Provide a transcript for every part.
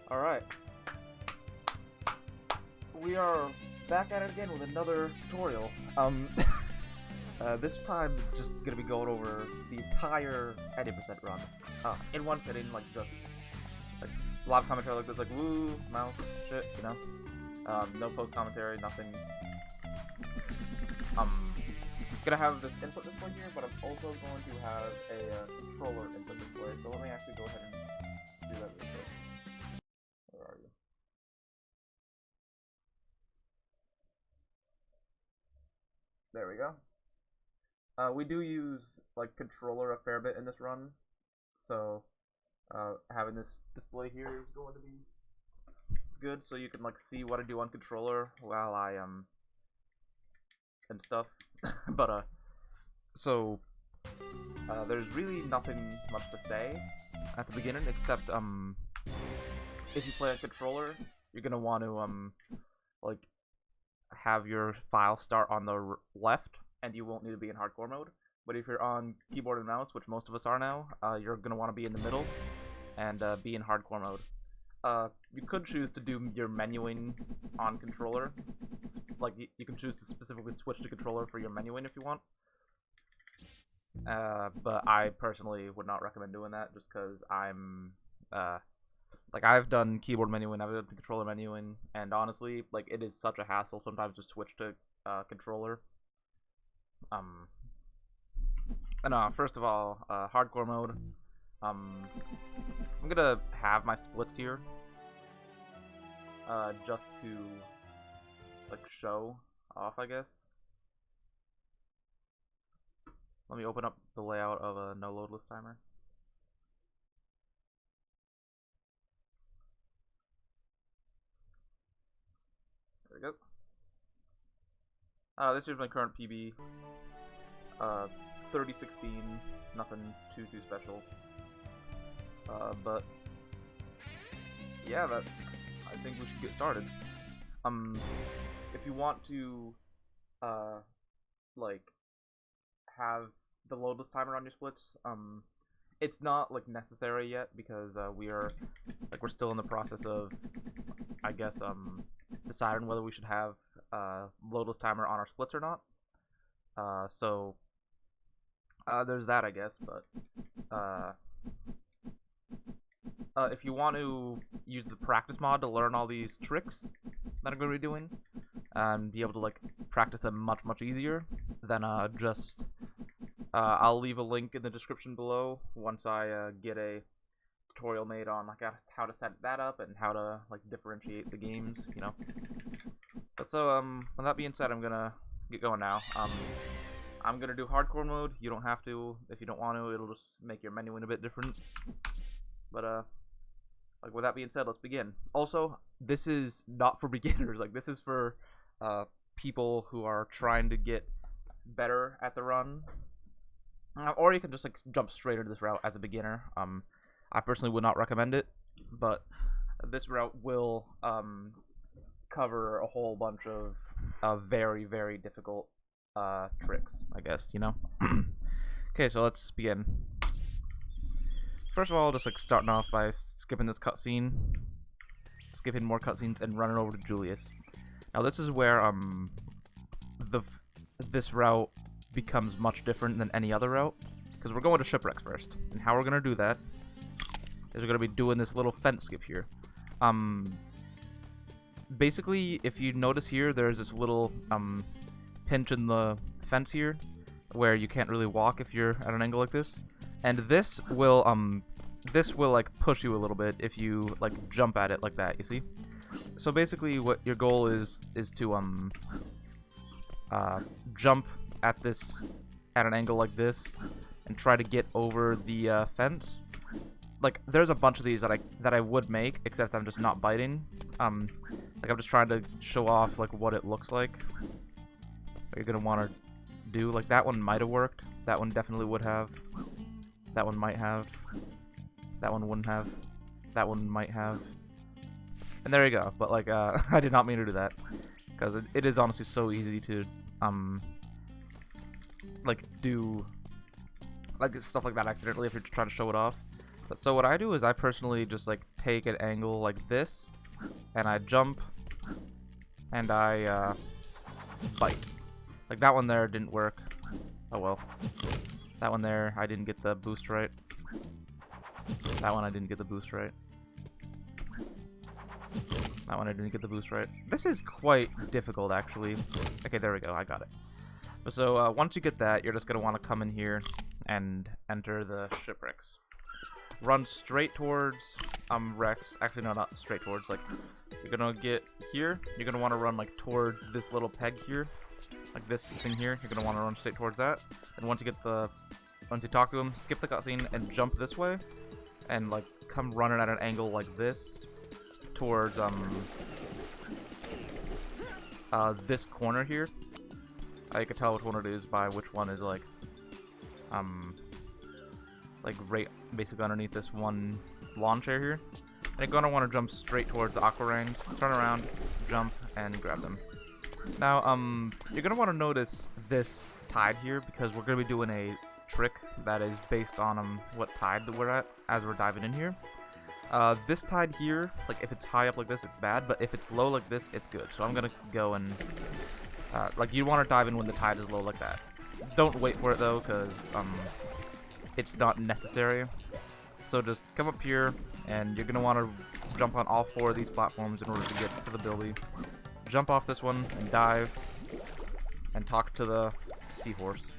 Alright. We are back at it again with another tutorial. This time just gonna be going over the entire 80% run. In one sitting, like just like live commentary like this, like woo, mouse, shit, you know? No post commentary, nothing. Gonna have this input display here, but I'm also going to have a controller input display, so let me actually go ahead and do that real quick. Where are you? There we go. We do use like controller a fair bit in this run, so having this display here is going to be good, so you can like see what I do on controller while I and stuff. But so there's really nothing much to say at the beginning except if you play on controller, you're gonna want to like have your file start on the left, and you won't need to be in hardcore mode. But if you're on keyboard and mouse, which most of us are now, you're gonna want to be in the middle and be in hardcore mode. You could choose to do your menuing on controller. Like, you can choose to specifically switch to controller for your menuing if you want. But I personally would not recommend doing that just because I'm, like, I've done keyboard menuing, I've done controller menuing, and honestly, like, it is such a hassle sometimes to switch to controller. First of all, hardcore mode. I'm gonna have my splits here, just to like show off, I guess. Let me open up the layout of a no load list timer. There we go. This is my current PB. 3016, nothing too special. But yeah, I think we should get started. If you want to, like, have the loadless timer on your splits, it's not like necessary yet because we're still in the process of, I guess, deciding whether we should have loadless timer on our splits or not. So there's that, I guess, but if you want to use the practice mod to learn all these tricks that I'm going to be doing and be able to like practice them much easier, then I'll leave a link in the description below once I get a tutorial made on like how to set that up and how to like differentiate the games, you know. But so with that being said, I'm gonna get going now. I'm gonna do hardcore mode. You don't have to if you don't want to. It'll just make your menuing a bit different. But like with that being said, let's begin. Also, this is not for beginners. Like, this is for people who are trying to get better at the run, or you can just like jump straight into this route as a beginner. I personally would not recommend it, but this route will cover a whole bunch of very difficult tricks, I guess, you know. Okay, so let's begin. First of all, just like starting off by skipping this cutscene, skipping more cutscenes, and running over to Julius. Now this is where this route becomes much different than any other route, because we're going to Shipwrecks first, and how we're gonna do that is we're gonna be doing this little fence skip here. Basically, if you notice here, there's this little pinch in the fence here where you can't really walk if you're at an angle like this, and this will like push you a little bit if you like jump at it like that, you see. So basically what your goal is to jump at this at an angle like this and try to get over the fence. Like, there's a bunch of these that I would make, except I'm just not biting. Like, I'm just trying to show off like what it looks like. What you're gonna want to do. Like, that one might have worked. That one definitely would have. That one might have. That one wouldn't have. That one might have. And there you go. But like, I did not mean to do that, because it is honestly so easy to like do like stuff like that accidentally if you're trying to show it off. So what I do is I personally just like take an angle like this, and I jump, and I bite. Like that one there didn't work. Oh well. That one there, I didn't get the boost right. That one I didn't get the boost right. That one I didn't get the boost right. This is quite difficult, actually. Okay, there we go. I got it. So once you get that, you're just going to want to come in here and enter the Shipwrecks. Run straight towards Rex. Actually, no, not straight towards. Like, you're going to get here. You're going to want to run, like, towards this little peg here. Like this thing here. You're going to want to run straight towards that. And once you talk to him, skip the cutscene and jump this way. And, like, come running at an angle like this. Towards this corner here. You can tell which one it is by which one is like right basically underneath this one lawn chair here. And you're gonna want to jump straight towards the aquarangs, turn around, jump, and grab them. Now you're gonna want to notice this tide here because we're gonna be doing a trick that is based on what tide that we're at as we're diving in here. This tide here, like if it's high up like this, it's bad, but if it's low like this, it's good. So I'm gonna go and, like you want to dive in when the tide is low like that. Don't wait for it though, because, it's not necessary. So just come up here, and you're gonna want to jump on all 4 of these platforms in order to get to the bilby. Jump off this one, and dive, and talk to the seahorse.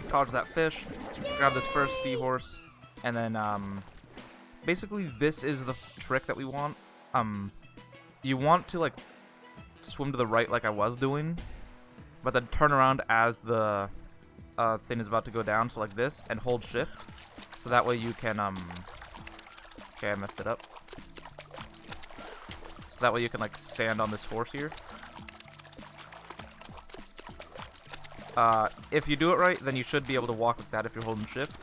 Dodge that fish, grab this first seahorse, and then, basically, this is the trick that we want. You want to, like, swim to the right like I was doing, but then turn around as the thing is about to go down, so like this, and hold shift, so that way you can, okay, I messed it up. So that way you can, like, stand on this horse here. If you do it right, then you should be able to walk like that if you're holding shift.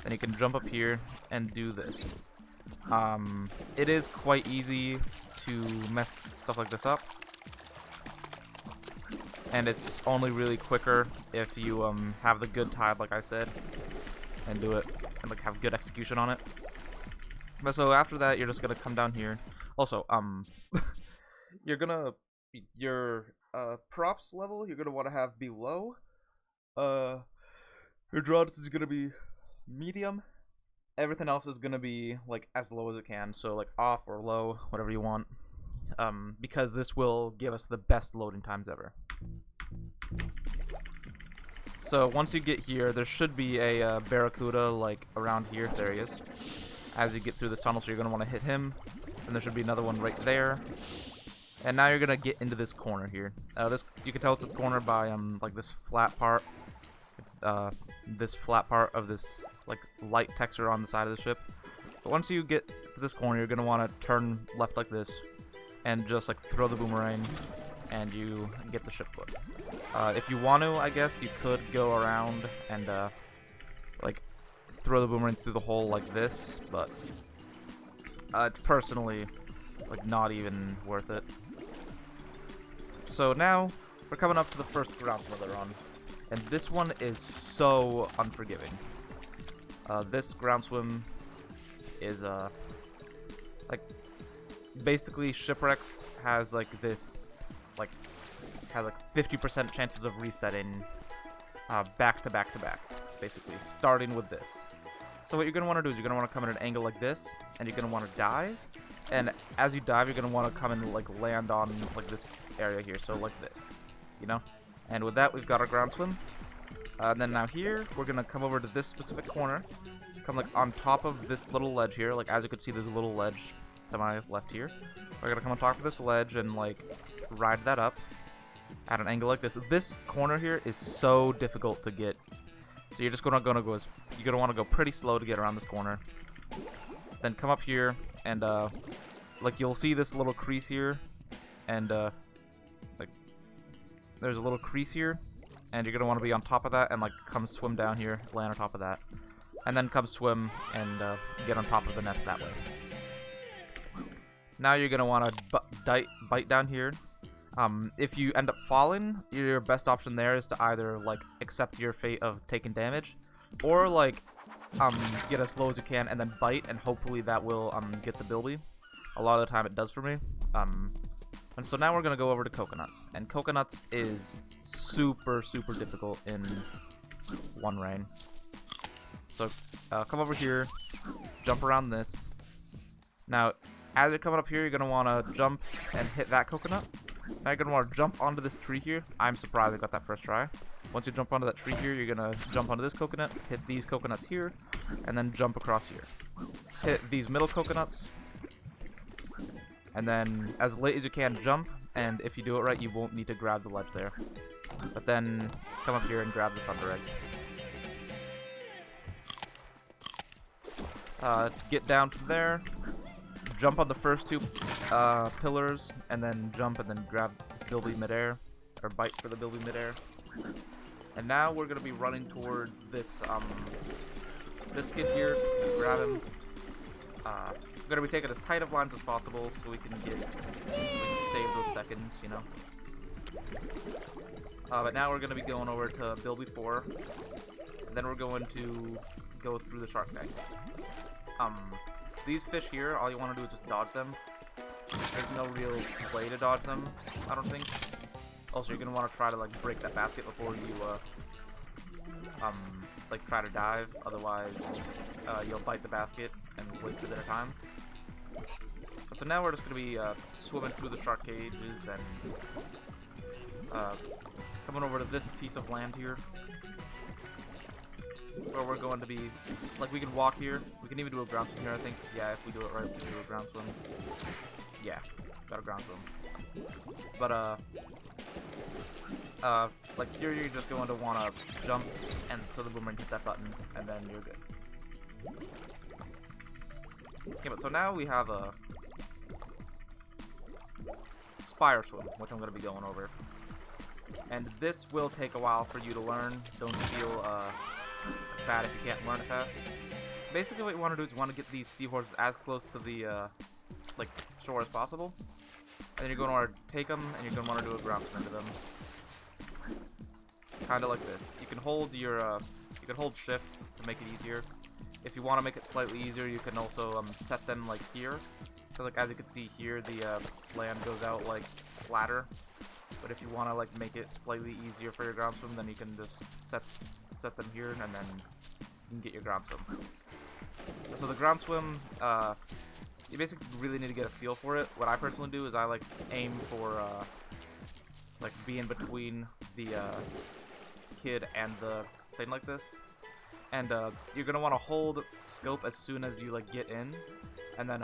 Then you can jump up here and do this. It is quite easy to mess stuff like this up, and it's only really quicker if you have the good tide, like I said, and do it and like have good execution on it. But so after that, you're just gonna come down here. Also, your props level you're gonna want to have below. Your draw distance is gonna be medium. Everything else is gonna be like as low as it can, so like off or low, whatever you want, because this will give us the best loading times ever. So once you get here, there should be a barracuda like around here. There he is. As you get through this tunnel, so you're gonna want to hit him, and there should be another one right there. And now you're gonna get into this corner here. This you can tell it's this corner by like this flat part. This flat part of this like light texture on the side of the ship. But once you get to this corner, you're gonna want to turn left like this and just like throw the boomerang, and you get the ship foot. If you want to, I guess you could go around and like throw the boomerang through the hole like this, but it's personally like not even worth it. So now we're coming up to the first ground swim they're on. And this one is so unforgiving. This ground swim is, like, basically Shipwrecks has, like, this, like, has, like, 50% chances of resetting, back to back to back, basically, starting with this. So what you're going to want to do is you're going to want to come at an angle like this, and you're going to want to dive. And as you dive, you're going to want to come and, like, land on, like, this area here, so like this, you know? And with that, we've got our ground swim. And then now here, we're going to come over to this specific corner. Come like on top of this little ledge here. Like as you can see, there's a little ledge to my left here. We're going to come on top of this ledge and like ride that up at an angle like this. This corner here is so difficult to get. So you're just you're going to want to go pretty slow to get around this corner. Then come up here and like you'll see this little crease here. And like there's a little crease here, and you're gonna want to be on top of that and like come swim down here, land on top of that, and then come swim and get on top of the nest that way. Now you're gonna want to bite down here. If you end up falling, your best option there is to either like accept your fate of taking damage, or like get as low as you can, and then bite, and hopefully that will get the bilby. A lot of the time it does for me. And so now we're gonna go over to coconuts, and coconuts is super difficult in one rain. So come over here, jump around this. Now, as you're coming up here, you're gonna want to jump and hit that coconut. Now you're gonna want to jump onto this tree here. I'm surprised I got that first try. Once you jump onto that tree here, you're gonna jump onto this coconut, hit these coconuts here, and then jump across here. Hit these middle coconuts, and then as late as you can jump, and if you do it right, you won't need to grab the ledge there. But then come up here and grab the thunder egg. Get down from there, jump on the first two pillars, and then jump and then grab this bilby midair, or bite for the bilby midair. And now we're gonna be running towards this this kid here. Grab him. We're gonna be taking as tight of lines as possible so we can save those seconds, you know. But now we're gonna be going over to bilby 4, and then we're going to go through the shark tank. These fish here, all you want to do is just dodge them. There's no real way to dodge them, I don't think. Also, you're gonna want to try to like break that basket before you like try to dive. Otherwise, you'll bite the basket and waste a bit of time. So now we're just gonna be swimming through the shark cages and coming over to this piece of land here, where we're going to be, like, we can walk here. We can even do a ground swim here, I think. Yeah, if we do it right, we can do a ground swim. Yeah, got a ground swim. But, like, here you're just going to want to jump and throw the boomerang, hit that button, and then you're good. Okay, but so now we have a spire swim, which I'm going to be going over. And this will take a while for you to learn. Don't feel, bad if you can't learn it fast. Basically what you want to do is you want to get these seahorses as close to the like shore as possible, and then you're going to want to take them and you're going to want to do a ground swim to them, kind of like this. You can hold your you can hold shift to make it easier. If you want to make it slightly easier, you can also set them like here. So like as you can see here, the land goes out like flatter. But if you want to like make it slightly easier for your ground swim, then you can just set them here, and then you can get your ground swim. So the ground swim, you basically really need to get a feel for it. What I personally do is I like aim for like being between the kid and the thing like this, and you're gonna want to hold scope as soon as you like get in, and then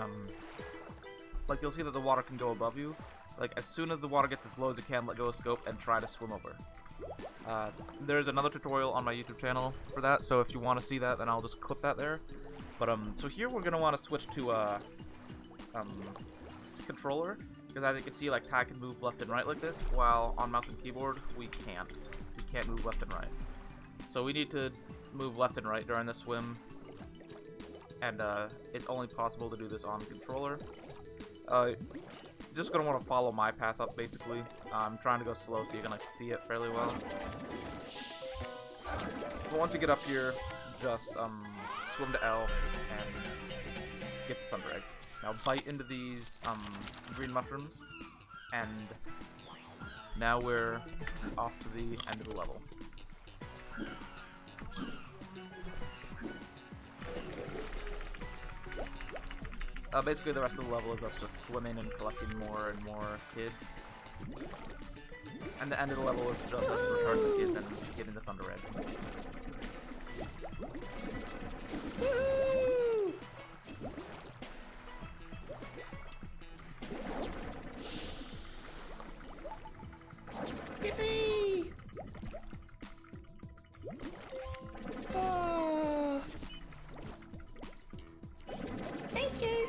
like you'll see that the water can go above you. Like, as soon as the water gets as low as you can, let go of scope and try to swim over. There's another tutorial on my YouTube channel for that, so if you want to see that, then I'll just clip that there. But, so here we're going to want to switch to, controller, because as you can see, like, Ty can move left and right like this, while on mouse and keyboard, we can't. We can't move left and right. So we need to move left and right during the swim, and, it's only possible to do this on controller. Just gonna want to follow my path up, basically. I'm trying to go slow so you can like see it fairly well. But once you get up here, just swim to L and get the thunder egg. Now bite into these green mushrooms, and now we're off to the end of the level. Basically, the rest of the level is us just swimming and collecting more and more kids. And the end of the level is just us returning the kids and getting the thunder egg. Yippee! Oh. Thank you.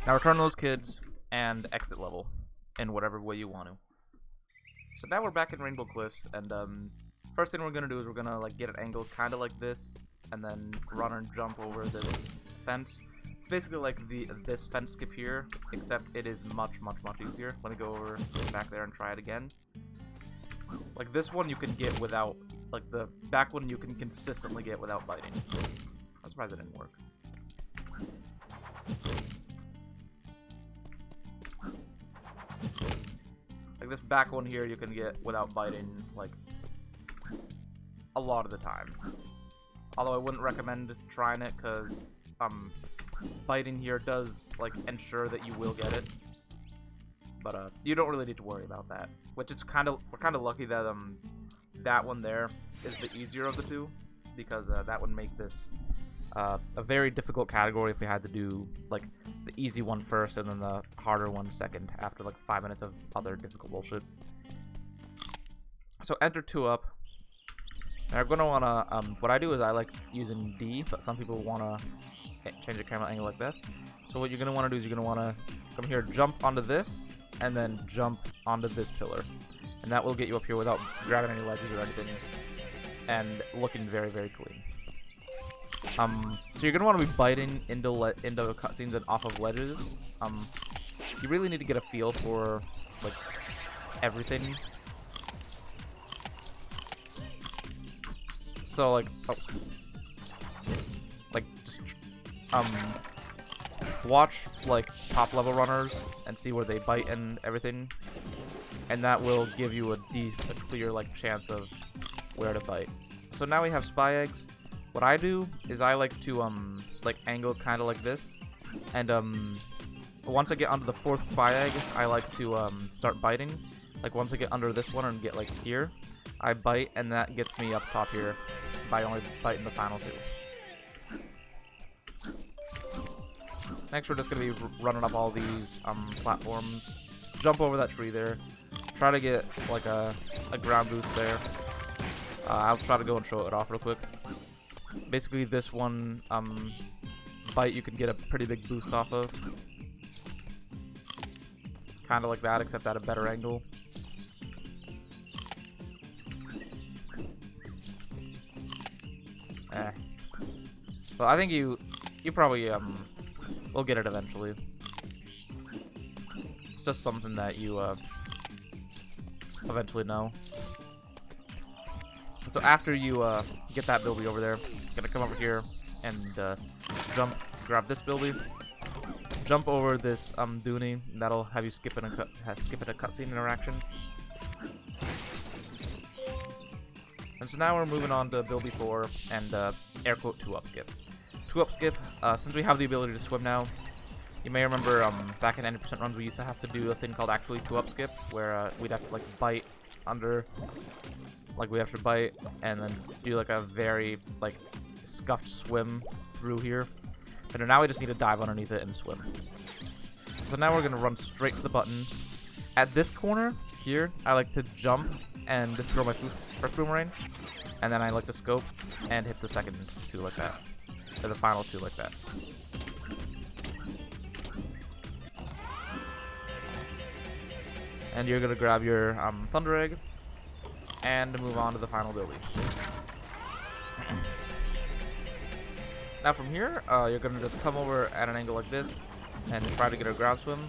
Now return those kids and exit level in whatever way you want to. So now we're back in Rainbow Cliffs, and first thing we're gonna do is we're gonna like get an angle kind of like this, and then run and jump over this fence. It's basically like this fence skip here, except it is much easier. Let me go over back there and try it again. Like this one you can get without like the back one you can consistently get without biting. I'm surprised it didn't work. Like this back one here you can get without biting like a lot of the time. Although I wouldn't recommend trying it because biting here does like ensure that you will get it. But you don't really need to worry about that. Which it's we're kind of lucky that that one there is the easier of the two, because that would make this a very difficult category if we had to do like the easy one first and then the harder one second after like 5 minutes of other difficult bullshit. So enter 2 up. Now you're gonna wanna what I do is I like using D, but some people wanna change the camera angle like this. So what you're gonna wanna do is you're gonna wanna come here, jump onto this, and then jump onto this pillar, and that will get you up here without grabbing any ledges or anything, and looking very, very clean. So you're gonna want to be biting into cutscenes and off of ledges. You really need to get a feel for like everything. So like, just watch like top level runners and see where they bite and everything, and that will give you a clear like chance of where to bite. So now we have spy eggs. What I do is I like to like angle kind of like this, and once I get onto the 4th spy egg, I like to start biting. Like once I get under this one and get like here, I bite, and that gets me up top here by only biting the final 2. Next, we're just gonna be running up all these platforms. Jump over that tree there. Try to get like a ground boost there. I'll try to go and show it off real quick. Basically, this one bite you can get a pretty big boost off of. Kind of like that, except at a better angle. Well, I think you probably will get it eventually. It's just something that you eventually know. So after you get that bilby over there, you're gonna come over here and jump, grab this bilby, jump over this Dooney, and that'll have you skip in a cutscene interaction. And so now we're moving on to bilby 4 and air quote 2-up skip. 2-up skip. Since we have the ability to swim now, you may remember back in 90% runs we used to have to do a thing called actually 2-up skip, where we'd have to like bite under. Like we have to bite and then do like a very like scuffed swim through here. And now we just need to dive underneath it and swim. So now we're gonna run straight to the buttons. At this corner here, I like to jump and throw my first boomerang, and then I like to scope and hit the second 2 like that, or the final 2 like that. And you're gonna grab your thunder egg and move on to the final bilby. Now from here, you're gonna just come over at an angle like this and try to get a ground swim.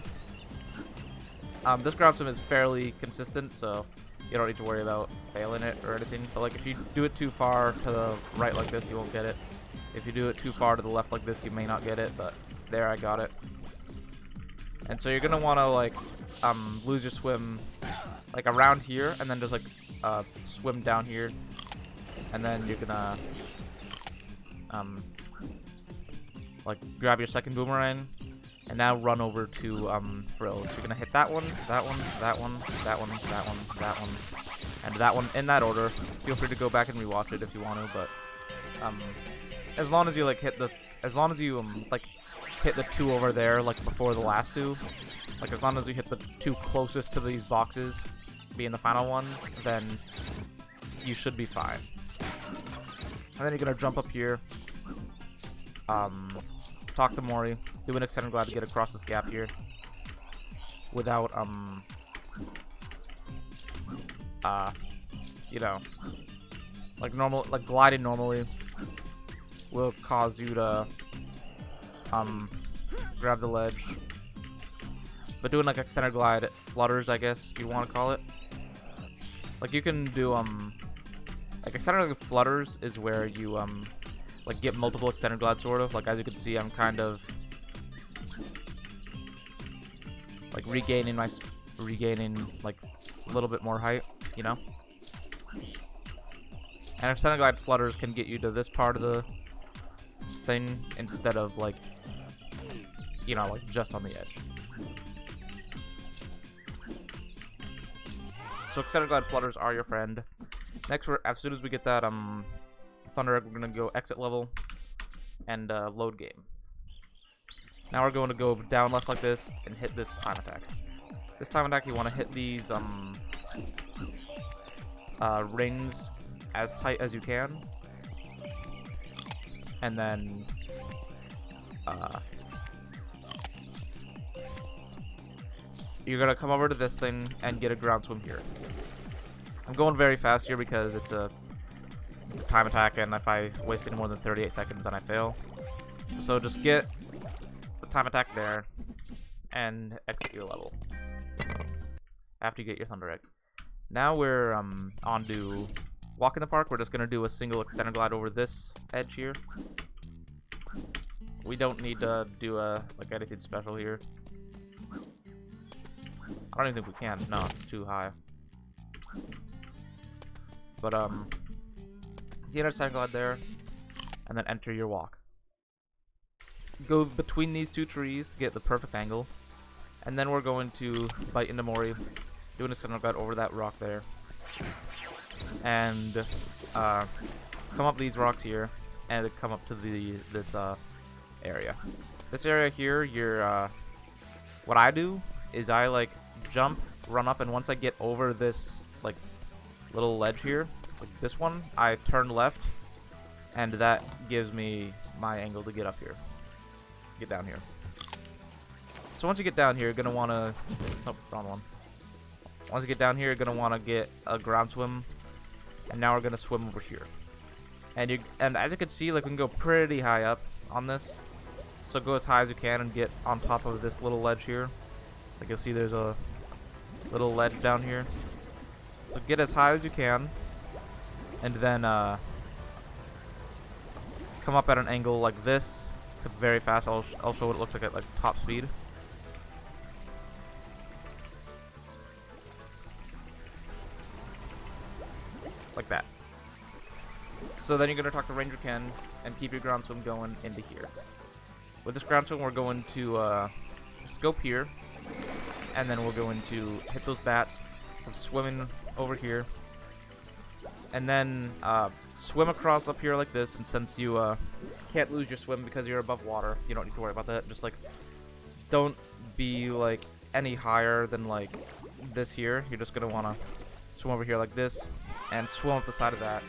This ground swim is fairly consistent, so you don't need to worry about failing it or anything. But like if you do it too far to the right like this, you won't get it. If you do it too far to the left like this, you may not get it. But there, I got it. And so you're gonna want to like lose your swim like around here, and then just like swim down here, and then you're gonna like grab your second boomerang, and now run over to frills. You're gonna hit that one, that one, that one, that one, that one, that one, and that one in that order. Feel free to go back and rewatch it if you want to, but as long as you like hit this, as long as you like hit the 2 over there like before the last 2, like as long as you hit the 2 closest to these boxes being the final ones, then you should be fine. And then you're gonna jump up here, talk to Mori, do an extended glide to get across this gap here without you know, like normal, like gliding normally will cause you to grab the ledge, but doing like extended glide flutters, I guess you want to call it. Like you can do Like extended flutters is where you like get multiple extended glide, sort of. Like as you can see, I'm kind of like regaining like a little bit more height, you know. And extended glide flutters can get you to this part of the thing instead of like, you know, like just on the edge. So extended glide flutters are your friend. Next, as soon as we get that Thunder Egg, we're gonna go exit level and load game. Now we're going to go down left like this and hit this time attack. This time attack, you want to hit these rings as tight as you can, and then you're gonna come over to this thing and get a ground swim here. I'm going very fast here because it's a time attack, and if I waste any more than 38 seconds, then I fail. So just get the time attack there and exit your level after you get your Thunder Egg. Now we're on to Walk in the Park. We're just gonna do a single extended glide over this edge here. We don't need to do like anything special here. I don't even think we can. No, it's too high. But get a extended glide there, and then enter your walk. Go between these two trees to get the perfect angle, and then we're going to bite into Mori, do an extended glide over that rock there, and come up these rocks here, and come up to this area. This area here, you're what I do is I like jump, run up, and once I get over this like little ledge here, like this one, I turn left, and that gives me my angle to get up here, get down here. So once you get down here, you're gonna want to, oh, wrong one. Once you get down here, you're gonna want to get a ground swim, and now we're gonna swim over here. And as you can see, like we can go pretty high up on this, so go as high as you can and get on top of this little ledge here. Like you'll see, there's a little ledge down here. So get as high as you can, and then come up at an angle like this. It's very fast. I'll show what it looks like at like top speed. Like that. So then you're gonna talk to Ranger Ken and keep your ground swim going into here. With this ground swim, we're going to scope here, and then we're going to hit those bats from swimming over here, and then swim across up here like this. And since you can't lose your swim because you're above water, you don't need to worry about that. Just like don't be like any higher than like this here. You're just gonna want to swim over here like this and swim up the side of that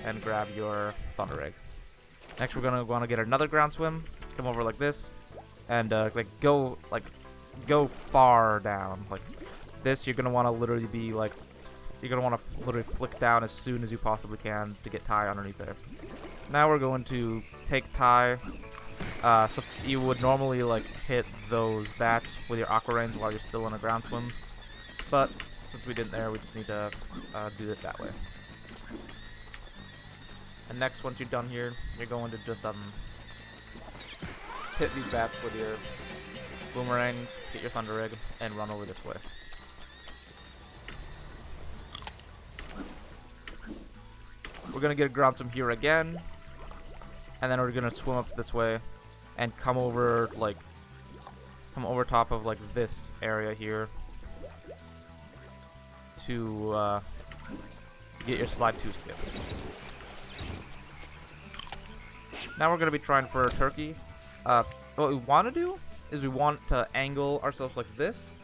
and grab your Thunder Egg. Next, we're gonna want to get another ground swim, come over like this, and go far down like this. You're gonna want to literally be like, you're gonna want to literally flick down as soon as you possibly can to get Ty underneath there. Now we're going to take Ty. So you would normally like hit those bats with your aqua reins while you're still in a ground swim, but since we didn't there, we just need to do it that way. And next, once you're done here, you're going to just hit these bats with your boomerangs, get your Thunder Egg, and run over this way. We're gonna get a ground swim here again, and then we're gonna swim up this way and come over top of like this area here to get your slide 2 skip. Now we're gonna be trying for a turkey. What we want to do is we want to angle ourselves like this,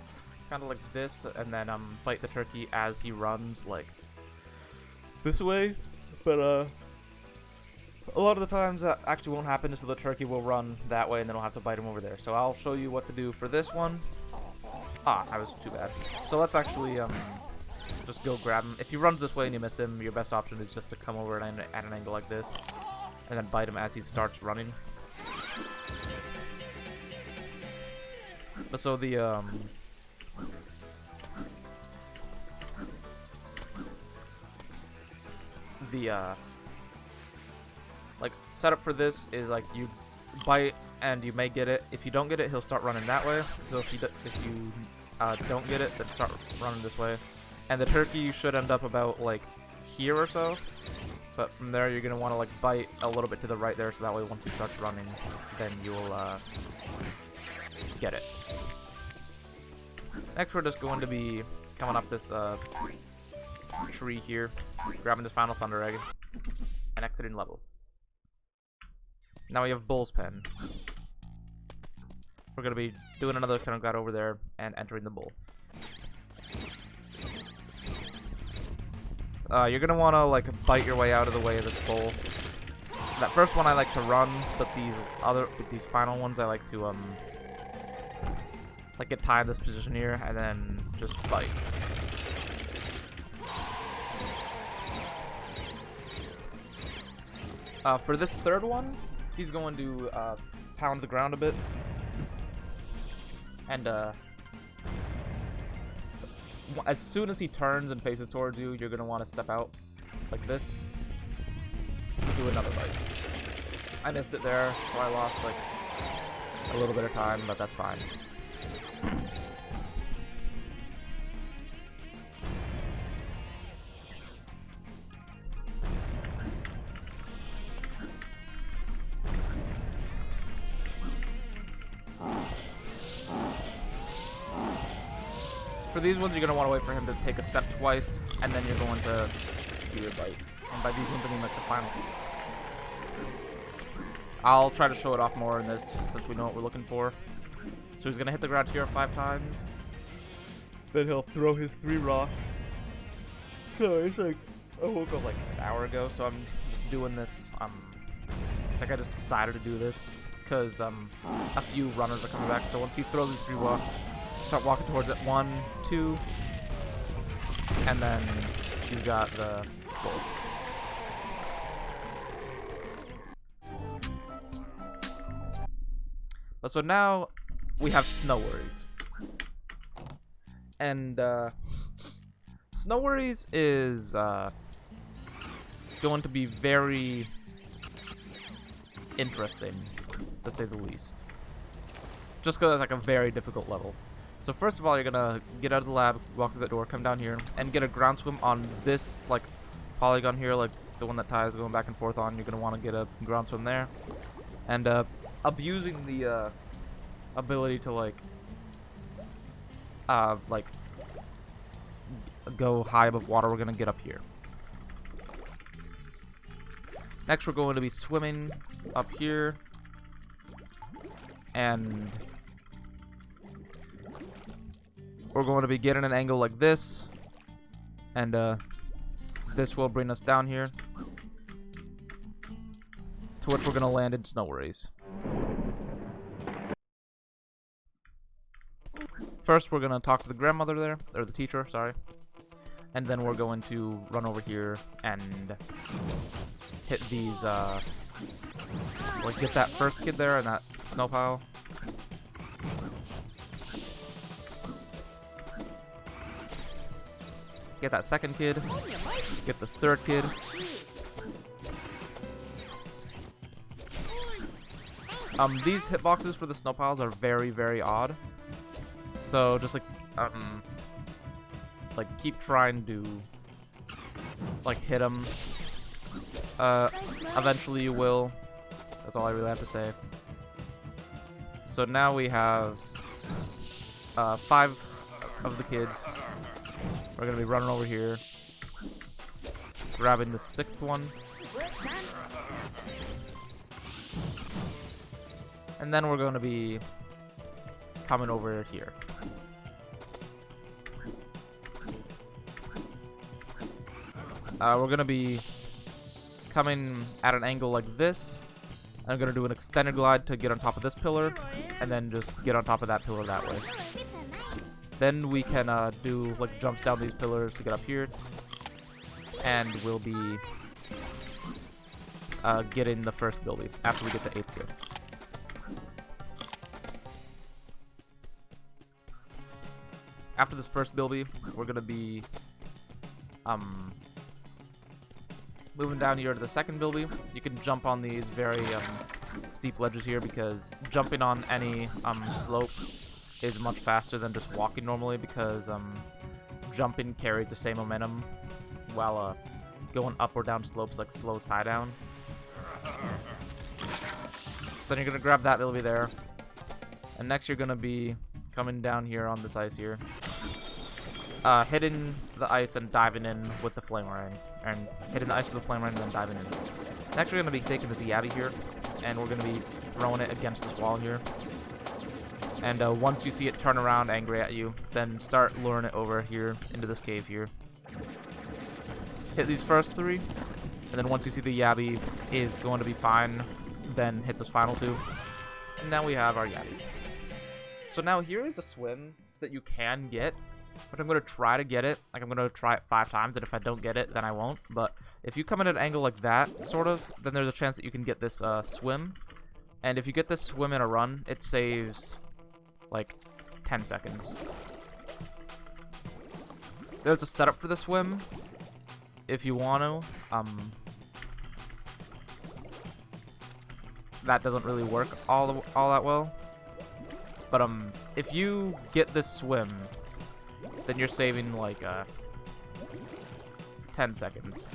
kind of like this, and then bite the turkey as he runs like this way. But a lot of the times that actually won't happen, so the turkey will run that way and then we'll have to bite him over there. So I'll show you what to do for this one. I was too bad. So let's actually just go grab him. If he runs this way and you miss him, your best option is just to come over at an angle like this and then bite him as he starts running. But so the the like setup for this is like you bite and you may get it. If you don't get it, he'll start running that way. So if you don't get it, then start running this way. And the turkey should end up about like here or so. But from there, you're gonna want to like bite a little bit to the right there, so that way once he starts running, then you'll get it. Next, we're just going to be coming up this tree here, grabbing this final thunder egg, and exiting level. Now we have Bull's Pen. We're gonna be doing another extended glide over there and entering the bull. You're gonna wanna like bite your way out of the way of this bull. That first one I like to run, but these final ones I like to like get Ty in this position here and then just bite. For this third one, he's going to pound the ground a bit, and as soon as he turns and faces towards you, you're gonna want to step out like this. Do another bite. I missed it there, so I lost like a little bit of time, but that's fine. For these ones, you're going to want to wait for him to take a step twice, and then you're going to do your bite. And by these ones, I mean like the final. I'll try to show it off more in this, since we know what we're looking for. So he's going to hit the ground here 5 times. Then he'll throw his 3 rocks. So it's like, I woke up like an hour ago, so I'm just doing this. Like I just decided to do this, because a few runners are coming back. So once he throws these 3 rocks, start walking towards it. 1, 2, and then you've got the bull. So now we have Snow Worries, and Snow Worries is going to be very interesting, to say the least. Just because it's like a very difficult level. So first of all, you're gonna get out of the lab, walk through that door, come down here, and get a ground swim on this like polygon here, like the one that Ty is going back and forth on. You're gonna want to get a ground swim there, and abusing the ability to like go high above water. We're gonna get up here. Next, we're going to be swimming up here, and we're going to be getting an angle like this, and this will bring us down here, to which we're going to land in Snow Worries. First, we're going to talk to the grandmother there, or the teacher, sorry, and then we're going to run over here and hit these, like get that first kid there in that snow pile. Get that second kid. Get this third kid. These hitboxes for the snow piles are very, very odd. So just like keep trying to like hit them. Eventually you will. That's all I really have to say. So now we have 5 of the kids. We're gonna be running over here, grabbing the 6th one, and then we're gonna be coming over here. We're gonna be coming at an angle like this. I'm gonna do an extended glide to get on top of this pillar, and then just get on top of that pillar that way. Then we can do like jumps down these pillars to get up here, and we'll be getting the first Bilby after we get the 8th kid. After this first Bilby, we're gonna be Moving down here to the second bilby, you can jump on these very steep ledges here because jumping on any slope is much faster than just walking normally because jumping carries the same momentum while going up or down slopes like slows Ty down. So then you're going to grab that bilby there. And next you're going to be coming down here on this ice here. Hitting the ice and diving in with the flame ring. And hitting the ice with the flame ring and then diving in. Next we're going to be taking this yabby here. And we're going to be throwing it against this wall here. And once you see it turn around angry at you, then start luring it over here into this cave here. Hit these first 3. And then once you see the yabby is going to be fine, then hit those final 2. And now we have our yabby. So now here is a swim that you can get. But I'm going to try to get it. Like, I'm going to try it 5 times, and if I don't get it, then I won't. But if you come at an angle like that, sort of, then there's a chance that you can get this swim. And if you get this swim in a run, it saves, like, 10 seconds. There's a setup for the swim, if you want to. That doesn't really work all that well. But, if you get this swim, then you're saving like 10 seconds.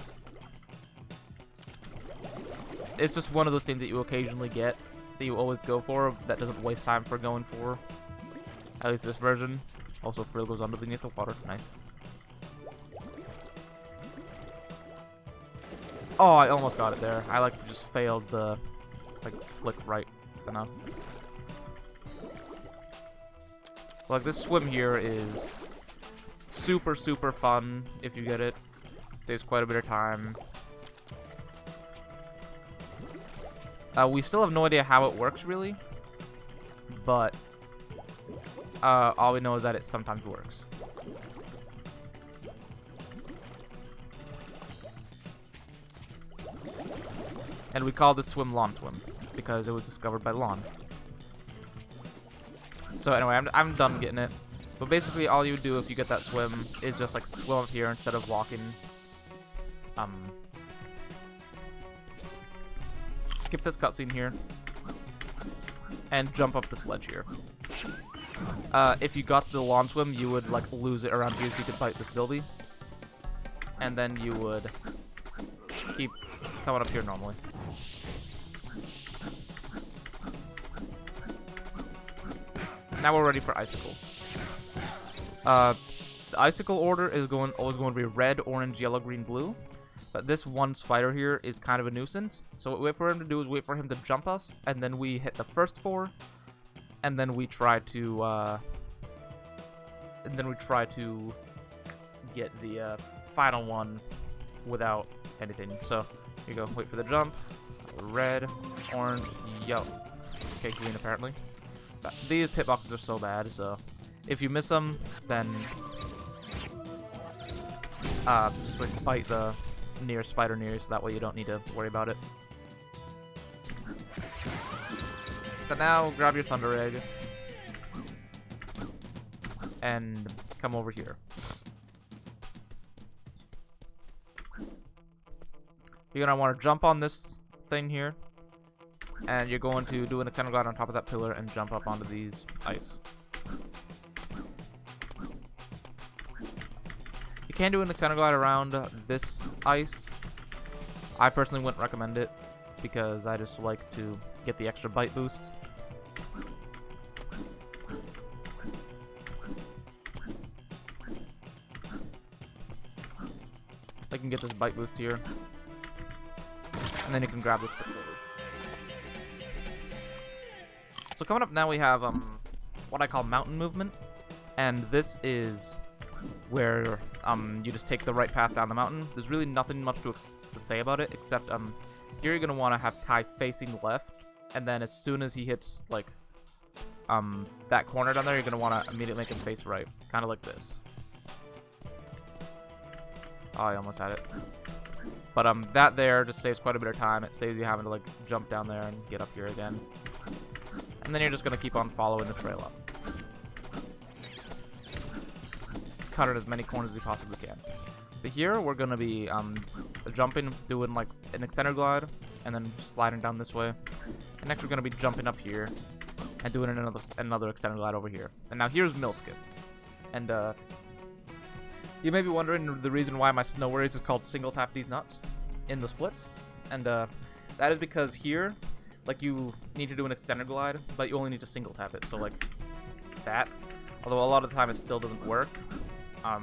It's just one of those things that you occasionally get, that you always go for, that doesn't waste time for going for. At least this version. Also, Frill goes under beneath the water. Nice. Oh, I almost got it there. I like just failed the flick right enough. So, like, this swim here is super, super fun if you get it. Saves quite a bit of time. We still have no idea how it works, really. But all we know is that it sometimes works. And we call this swim Lawn Swim because it was discovered by Lawn. So anyway, I'm done getting it. But basically, all you do if you get that swim is just like swim up here instead of walking. Skip this cutscene here and jump up this ledge here. If you got the lawn swim, you would like lose it around here so you could bite this bilby, and then you would keep coming up here normally. Now we're ready for icicles. The icicle order is always going to be red, orange, yellow, green, blue. But this one spider here is kind of a nuisance. So what we wait for him to do is wait for him to jump us, and then we hit the first 4, and then we try to get the final one without anything. So here you go. Wait for the jump. Red, orange, yellow. Okay, green apparently. But these hitboxes are so bad. So if you miss them, then just like bite the near spider near, so that way you don't need to worry about it. But now grab your thunder egg and come over here. You're gonna want to jump on this thing here, and you're going to do an extended glide on top of that pillar and jump up onto these ice. You can do an extended glide around this ice. I personally wouldn't recommend it because I just like to get the extra bite boosts. I can get this bite boost here, and then you can grab this foot forward. So coming up now we have what I call mountain movement, and this is where you just take the right path down the mountain. There's really nothing much to say about it, except here you're gonna want to have Ty facing left, and then as soon as he hits like that corner down there, you're gonna want to immediately make him face right, kind of like this. Oh, I almost had it. But that there just saves quite a bit of time. It saves you having to like jump down there and get up here again, and then you're just gonna keep on following the trail up. Cut it as many corners as we possibly can. But here we're gonna be jumping, doing like an extender glide, and then sliding down this way. And next we're gonna be jumping up here and doing another extender glide over here. And now here's Millskip. And you may be wondering the reason why my snow worries is called single tap these nuts in the splits. And that is because here, like, you need to do an extender glide, but you only need to single tap it. So like that. Although a lot of the time it still doesn't work. All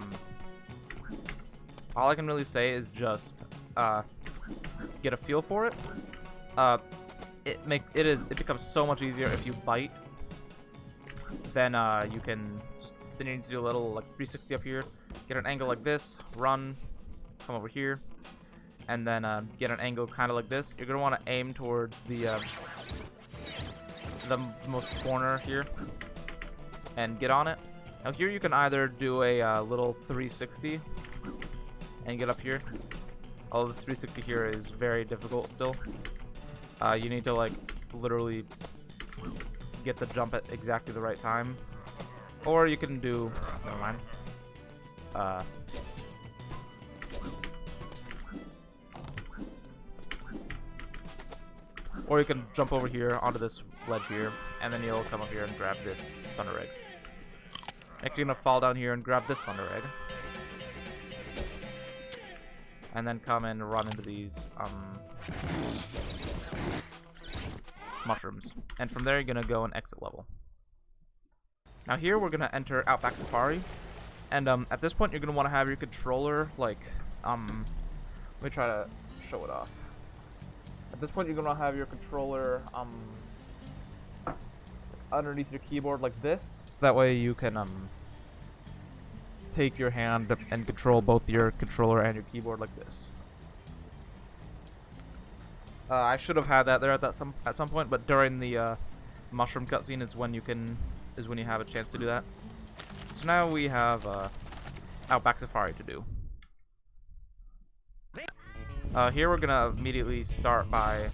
I can really say is just get a feel for it. It becomes so much easier if you bite. Then you need to do a little like 360 up here, get an angle like this, run, come over here, and then get an angle kind of like this. You're gonna want to aim towards the most corner here and get on it. Now here you can either do a little 360 and get up here. Although the 360 here is very difficult still. You need to like literally get the jump at exactly the right time. Or you can do, never mind. Or you can jump over here onto this ledge here, and then you'll come up here and grab this thunder egg. Next you're gonna fall down here and grab this thunder egg. And then come and run into these mushrooms. And from there you're gonna go and exit level. Now here we're gonna enter Outback Safari. And at this point you're gonna wanna have your controller like let me try to show it off. At this point you're gonna have your controller underneath your keyboard like this. So that way you can take your hand and control both your controller and your keyboard like this. I should have had that there at some point, but during the mushroom cutscene is when you have a chance to do that. So now we have Outback Safari to do. Here we're gonna immediately start by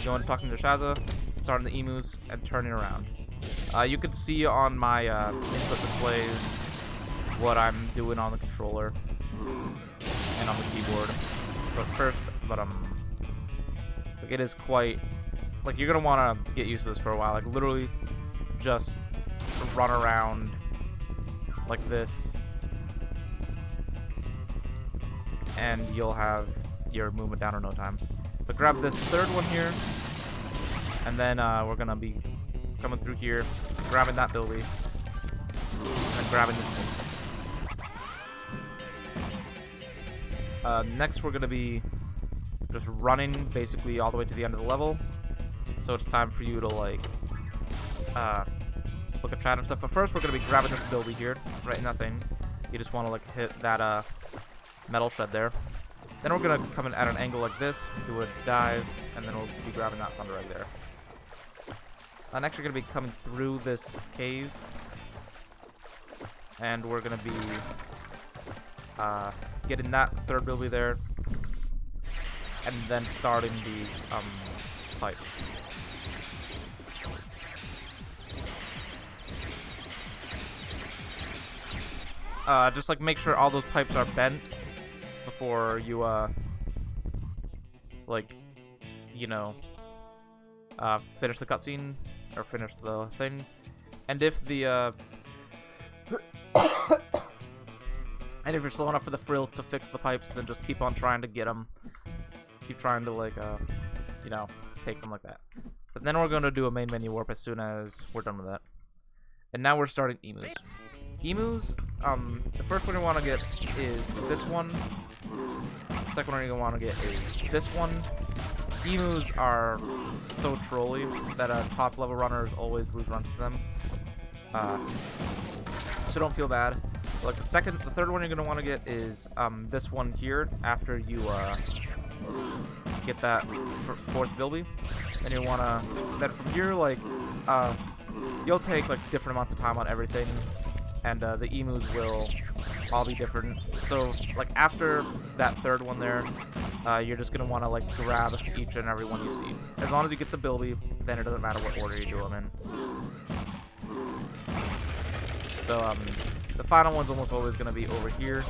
going and talking to Shasta, starting the emus, and turning around. You can see on my input displays what I'm doing on the controller and on the keyboard. But it is quite, like, you're gonna want to get used to this for a while. Like, literally just run around like this and you'll have your movement down in no time. But grab this third one here, and then we're gonna be coming through here, grabbing that bilby, and then grabbing this one. Next we're gonna be just running basically all the way to the end of the level. So it's time for you to like look at chat and stuff. But first we're gonna be grabbing this bilby here, right in that thing. You just want to like hit that metal shed there. Then we're gonna come in at an angle like this, do a dive, and then we'll be grabbing that thunder egg there. Next we're gonna be coming through this cave, and we're gonna be getting that third bilby there, and then starting these pipes. Just like make sure all those pipes are bent before you finish the cutscene or finish the thing. And if the and if you're slow enough for the frills to fix the pipes, then just keep on trying to get them. Keep trying to like take them like that. But then we're going to do a main menu warp as soon as we're done with that. And now we're starting emus. Emus, the first one you want to get is this one. The second one you're going to want to get is this one. Emus are so trolly that top level runners always lose runs to them. So don't feel bad. Like the third one you're going to want to get is this one here after you get that fourth bilby. And you want to, then from here, like, you'll take like different amounts of time on everything. And the emus will all be different. So like after that third one there, you're just gonna want to like grab each and every one you see. As long as you get the bilby, then it doesn't matter what order you do them in. So the final one's almost always gonna be over here.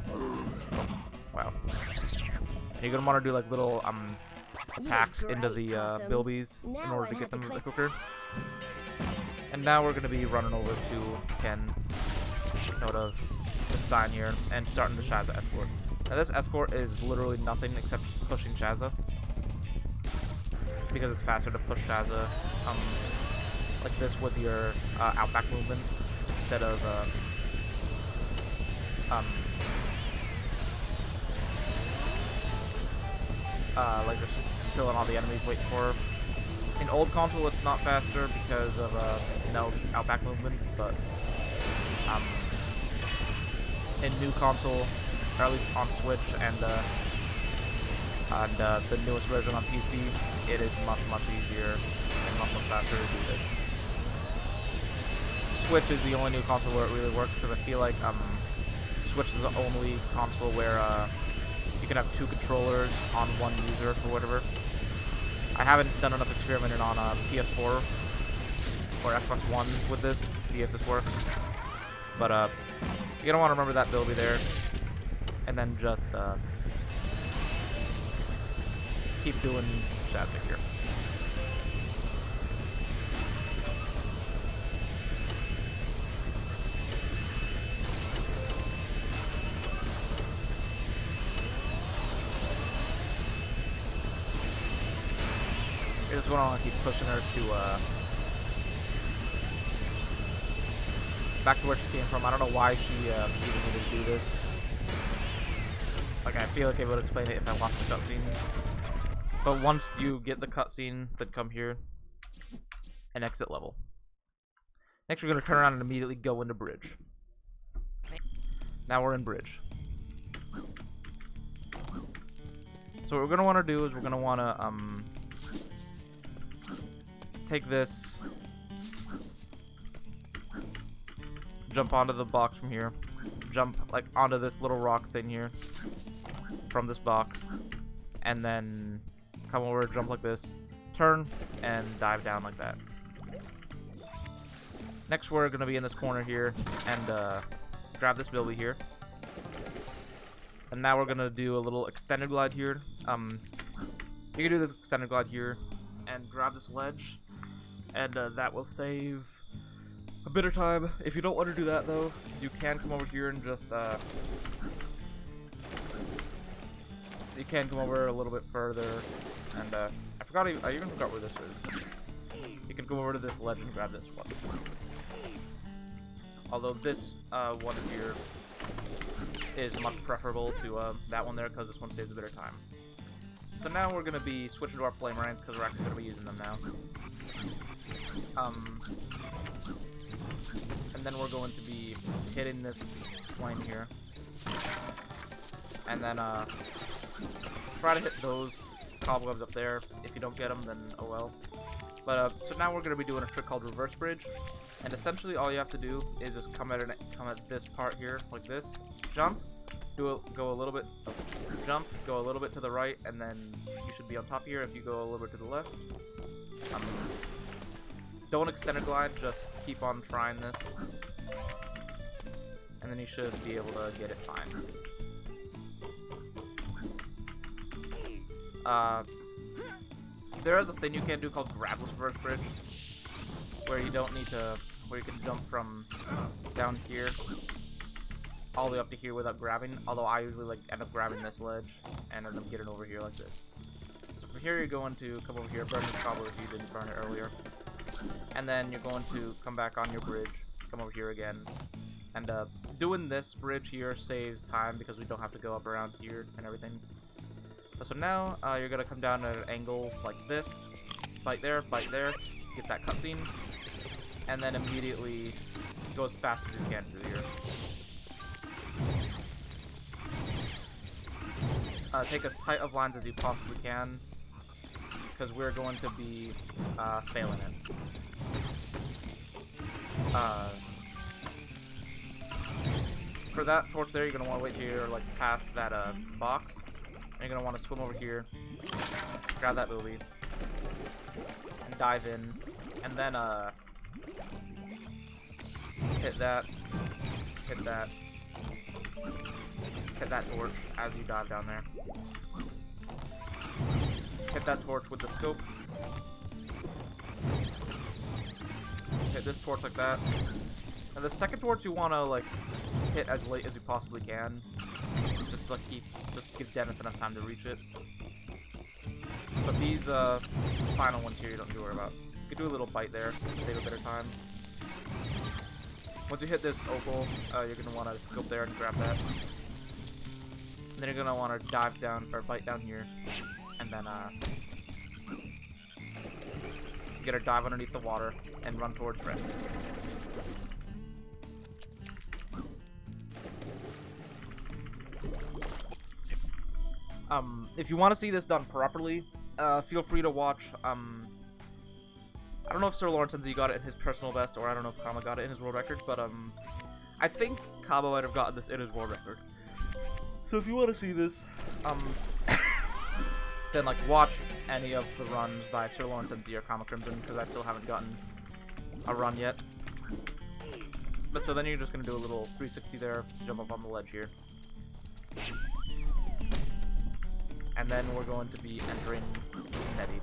Oh, wow. You're gonna want to do like little attacks into the bilbies in order to get them a bit quicker. And now we're gonna be running over to Ken, out of the sign here, and starting the Shasta Escort. Now this escort is literally nothing except just pushing Shasta, because it's faster to push Shasta like this with your Outback movement instead of like just killing all the enemies waiting for her. In old console, it's not faster because of no Outback movement, but in new console, or at least on Switch and the newest version on PC, it is much easier and much faster to do this. Switch is the only new console where it really works, because I feel like Switch is the only console where you can have 2 controllers on one user or whatever. I haven't done enough experimenting on PS4 or Xbox One with this to see if this works, but you're gonna want to remember that bilby there, and then just keep doing Shasta here. I just want to keep pushing her to back to where she came from. I don't know why she even needed to do this. Like, I feel like I would explain it if I watched the cutscene. But once you get the cutscene, then come here and exit level. Next, we're going to turn around and immediately go into bridge. Now we're in bridge. So what we're going to want to do is we're going to want to take this, jump onto the box from here, jump like onto this little rock thing here from this box, and then come over, jump like this, turn, and dive down like that. Next, we're going to be in this corner here and grab this bilby here. And now we're going to do a little extended glide here. You can do this extended glide here and grab this ledge, and that will save a bit of time. If you don't want to do that, though, you can come over here and just you can come over a little bit further, and I even forgot where this is. You can go over to this ledge and grab this one. Although this one here is much preferable to that one there, because this one saves a bit of time. So now we're going to be switching to our flame rains, because we're actually going to be using them now. And then we're going to be hitting this flame here. And then try to hit those cobwebs up there. If you don't get them, then oh well. But so now we're going to be doing a trick called reverse bridge. And essentially all you have to do is just come at this part here like this, jump, go a little bit, jump, go a little bit to the right, and then you should be on top here. If you go a little bit to the left, don't extend a glide, just keep on trying this, and then you should be able to get it fine. There is a thing you can do called Gravelsburg Bridge, where you don't need to, where you can jump from down here all the way up to here without grabbing, although I usually like end up grabbing this ledge and end up getting over here like this. So from here you're going to come over here, burn this cobble if you didn't burn it earlier, and then you're going to come back on your bridge, come over here again, and doing this bridge here saves time because we don't have to go up around here and everything. So now you're going to come down at an angle like this, bite there, get that cutscene, and then immediately go as fast as you can through here. Take as tight of lines as you possibly can, because we're going to be failing it. For that torch there, you're going to want to wait here, like past that box. And you're going to want to swim over here, grab that bilby, and dive in, and then hit that torch as you dive down there. Hit that torch with the scope. Hit this torch like that. And the second torch you want to like hit as late as you possibly can, just to like give Dennis enough time to reach it. But these final ones here you don't need to worry about. You can do a little bite there, save a bit of time. Once you hit this opal, you're gonna want to scope there and grab that. And then you're gonna want to dive down or bite down here, and then you gotta dive underneath the water and run towards Rex. If you want to see this done properly, feel free to watch. I don't know if Sir Lawrence Enzi got it in his personal best, or I don't know if Kama got it in his world record, but I think Kama might have gotten this in his world record. So if you want to see this, then like watch any of the runs by Sir Lawrence Enzi or Kama Crimson, because I still haven't gotten a run yet. But so then you're just gonna do a little 360 there, jump up on the ledge here. And then we're going to be entering Nettie.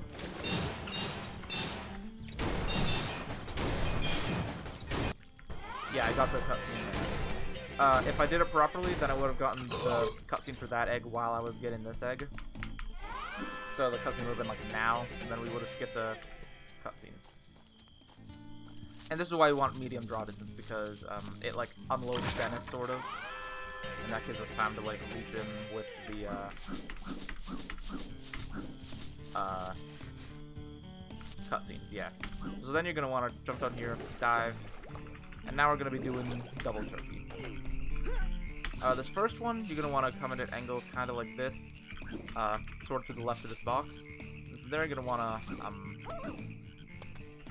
Yeah, I got the cutscene there. If I did it properly, then I would have gotten the cutscene for that egg while I was getting this egg. So the cutscene would have been like now, and then we would have skipped the cutscene. And this is why we want medium draw distance, because it like unloads Dennis sort of. And that gives us time to like reach him with the cutscenes, yeah. So then you're gonna want to jump down here, dive, and now we're gonna be doing double turkey. This first one, you're gonna want to come at an angle kind of like this, sort of to the left of this box. And from there, you're gonna want to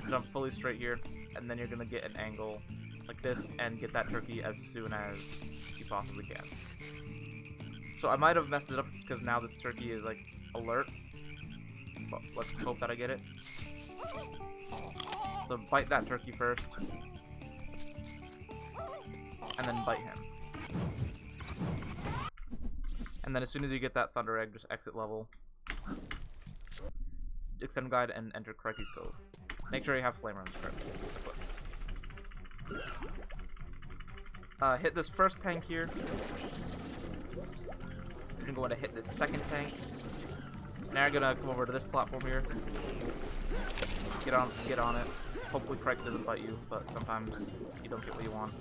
jump fully straight here, and then you're gonna get an angle like this and get that turkey as soon as you possibly can. So I might have messed it up because now this turkey is like alert, but let's hope that I get it. So bite that turkey first, and then bite him. And then as soon as you get that thunder egg, just exit level, extend guide, and enter Crikey's Cove. Make sure you have flamer on the script. Hit this first tank here. You're going to hit this second tank. Now you're gonna come over to this platform here. Get on it. Hopefully Crike doesn't bite you, but sometimes you don't get what you want.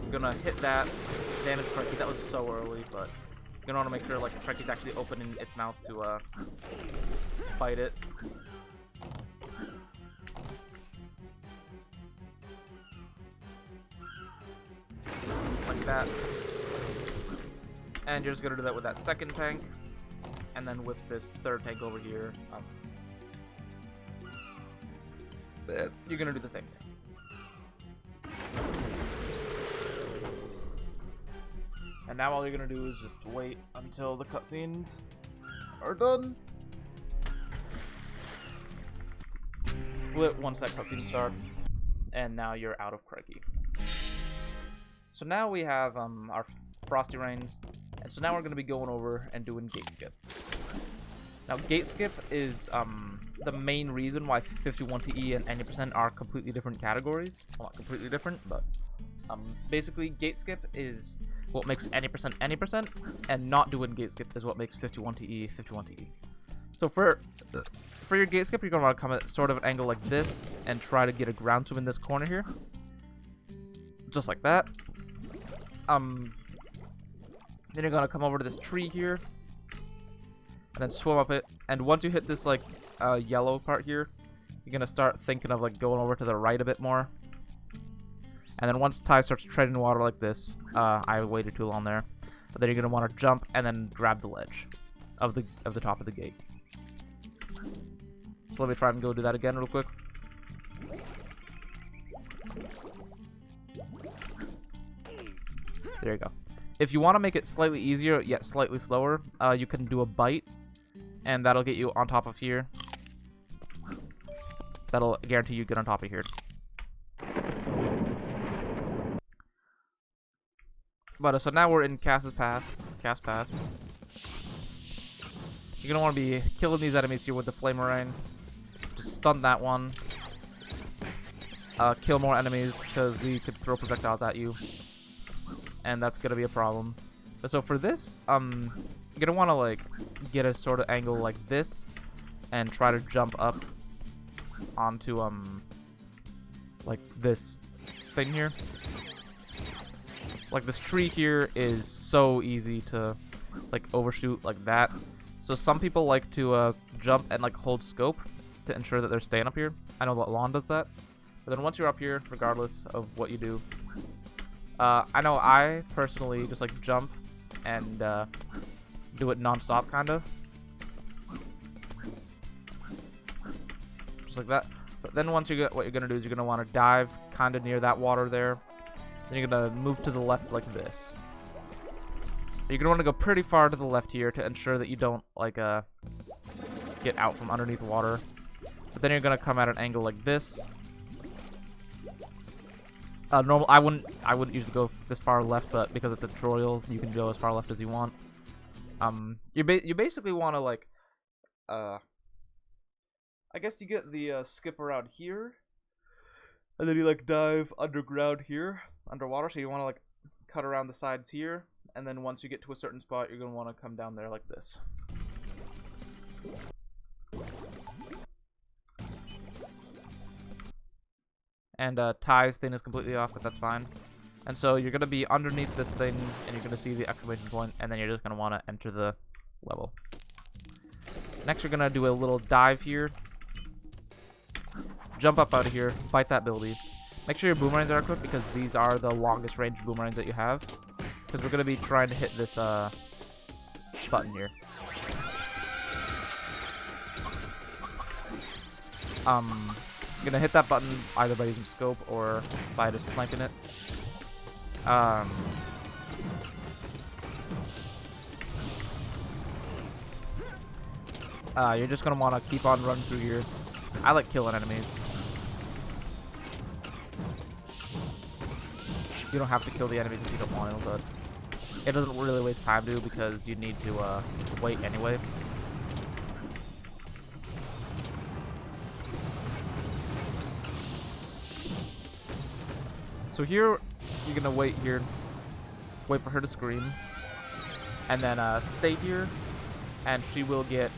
You're gonna hit that, damage Crikey. That was so early, but you're gonna want to make sure like Crikey's actually opening its mouth to bite it. Like that. And you're just gonna do that with that second tank, and then with this third tank over here, you're gonna do the same thing. And now all you're gonna do is just wait until the cutscenes are done. Split once that cutscene starts, and now you're out of Crikey. So now we have our Frosty Rains, and so now we're going to be going over and doing Gate Skip. Now Gate Skip is the main reason why 51TE and 90% are completely different categories. Well, not completely different, but basically Gate Skip is what makes 90%, and not doing Gate Skip is what makes 51TE 51TE. So for your Gate Skip, you're going to want to come at sort of an angle like this and try to get a ground swim in this corner here. Just like that. Then you're gonna come over to this tree here, and then swim up it. And once you hit this like yellow part here, you're gonna start thinking of like going over to the right a bit more. And then once Ty starts treading water like this, I waited too long there. But then you're gonna want to jump and then grab the ledge of the top of the gate. So let me try and go do that again real quick. There you go. If you want to make it slightly easier, yet slightly slower, you can do a bite, and that'll get you on top of here. That'll guarantee you get on top of here. But so now we're in Cass Pass. You're You're gonna want to be killing these enemies here with the Flamerang. Just stun that one. Kill more enemies because we could throw projectiles at you, and that's gonna be a problem. But so for this, you're gonna want to like get a sort of angle like this, and try to jump up onto like this thing here. Like this tree here is so easy to like overshoot like that. So some people like to jump and like hold scope to ensure that they're staying up here. I know that Lon does that. But then once you're up here, regardless of what you do, I know I personally just like jump and do it non-stop, kind of. Just like that. But then once you get, what you're going to do is you're going to want to dive kind of near that water there. Then you're going to move to the left like this. You're going to want to go pretty far to the left here to ensure that you don't like get out from underneath water. But then you're going to come at an angle like this. Normal, I wouldn't usually go this far left, but because it's a tutorial, you can go as far left as you want. You basically want to like, I guess you get the skip around here, and then you like dive underground here, underwater. So you want to like cut around the sides here, and then once you get to a certain spot, you're gonna want to come down there like this. And Ty's thing is completely off, but that's fine. And so you're going to be underneath this thing, and you're going to see the exclamation point, and then you're just going to want to enter the level. Next, you're going to do a little dive here. Jump up out of here, fight that ability. Make sure your boomerangs are equipped, because these are the longest range boomerangs that you have. Because we're going to be trying to hit this button here. You're gonna hit that button either by using scope or by just sniping it. You're just gonna want to keep on running through here. I like killing enemies. You don't have to kill the enemies if you don't want to, but it doesn't really waste time to, because you need to wait anyway. So here, you're gonna wait here, wait for her to scream, and then stay here, and she will get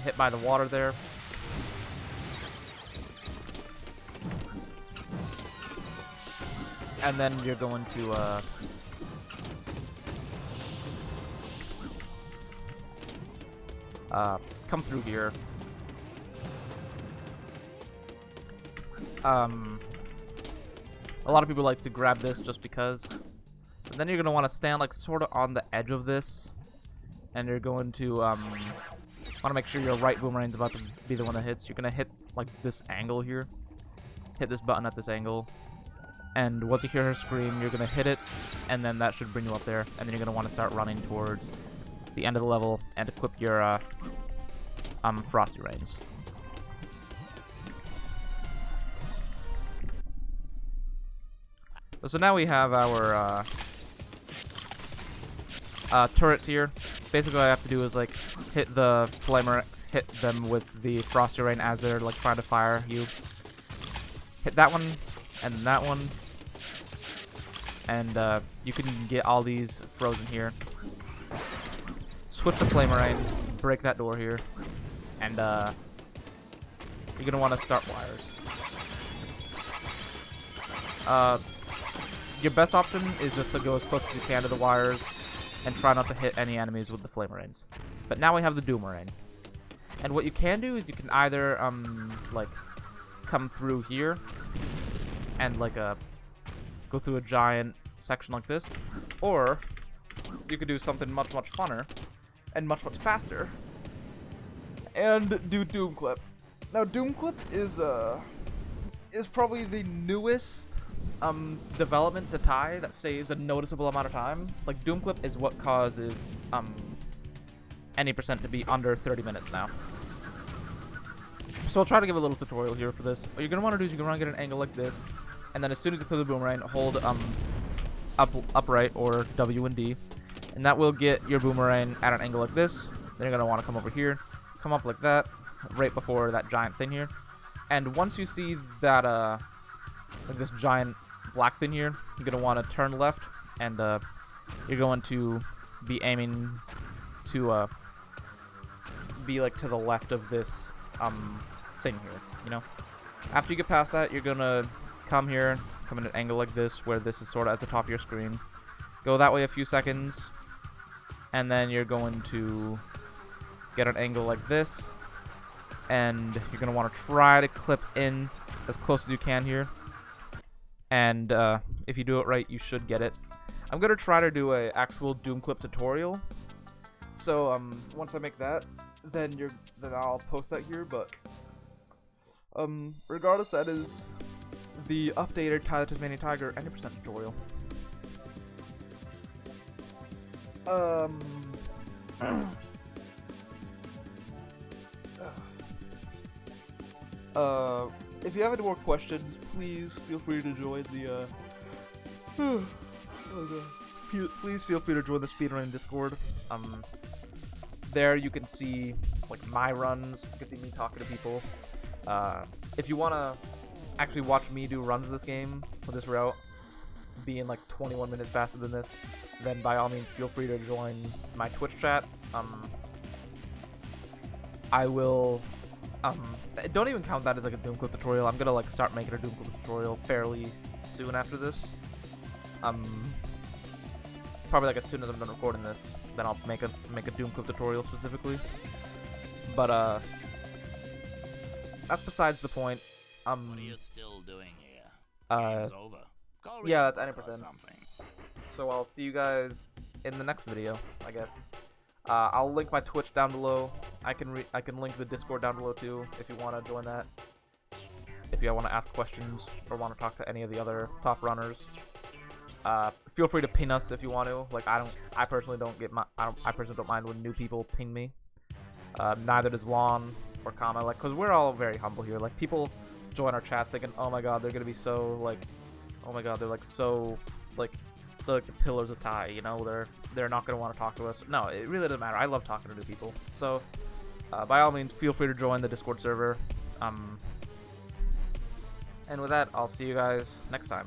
hit by the water there. And then you're going to come through here. A lot of people like to grab this just because. But then you're going to want to stand like sort of on the edge of this. And you're going to want to make sure your right boomerang's about to be the one that hits. You're going to hit like this angle here. Hit this button at this angle. And once you hear her scream, you're going to hit it. And then that should bring you up there. And then you're going to want to start running towards the end of the level and equip your Frosty Rains. So now we have our turrets here. Basically, all I have to do is like hit the flamer, hit them with the Frosty Rain as they're like trying to fire you. Hit that one and that one, and you can get all these frozen here. Switch to Flamerains, break that door here, and you're gonna want to start wires. Your best option is just to go as close as you can to the wires and try not to hit any enemies with the Flamerains. But now we have the Doomerang. And what you can do is you can either like come through here and like go through a giant section like this, or you could do something much funner and much faster and do Doom Clip. Now Doom Clip is probably the newest development to Ty that saves a noticeable amount of time. Like Doom Clip is what causes any percent to be under 30 minutes now. So I'll try to give a little tutorial here for this. What you're gonna want to do is you're gonna want to get an angle like this, and then as soon as you throw the boomerang, hold upright or W and D, and that will get your boomerang at an angle like this. Then you're gonna want to come over here, come up like that, right before that giant thing here. And once you see that like this giant black thing here, you're gonna want to turn left, and you're going to be aiming to be like to the left of this thing here, you know. After you get past that, you're gonna come here, come in an angle like this, where this is sort of at the top of your screen. Go that way a few seconds, and then you're going to get an angle like this, and you're gonna want to try to clip in as close as you can here. And if you do it right, you should get it. I'm gonna try to do a actual Doom clip tutorial. So once I make that, then I'll post that here. But regardless, that is the updated Ty the Tasmanian Tiger 90% tutorial. If you have any more questions, please feel free to join the please feel free to join the speedrunning Discord. There you can see like my runs, you can see me talking to people. If you wanna actually watch me do runs of this game for this route, being like 21 minutes faster than this, then by all means feel free to join my Twitch chat. I will don't even count that as like a Doom clip tutorial. I'm gonna like start making a Doom clip tutorial fairly soon after this. Probably like as soon as I'm done recording this, then I'll make a Doom clip tutorial specifically. But that's besides the point. What are you still doing here? Game's over. Go Yeah, read that's a book or 90%. something. So I'll see you guys in the next video, I guess. I'll link my Twitch down below. I can link the Discord down below too if you want to join that. If you want to ask questions or want to talk to any of the other top runners, feel free to ping us if you want to. Like I personally don't mind when new people ping me. Neither does Lon or Kama, like, cause we're all very humble here. Like people join our chats thinking, oh my god, they're gonna be so like, oh my god, they're like so like the pillars of Ty, you know, they're not gonna want to talk to us. No, it really doesn't matter. I love talking to new people. So by all means, feel free to join the Discord server. And with that, I'll see you guys next time.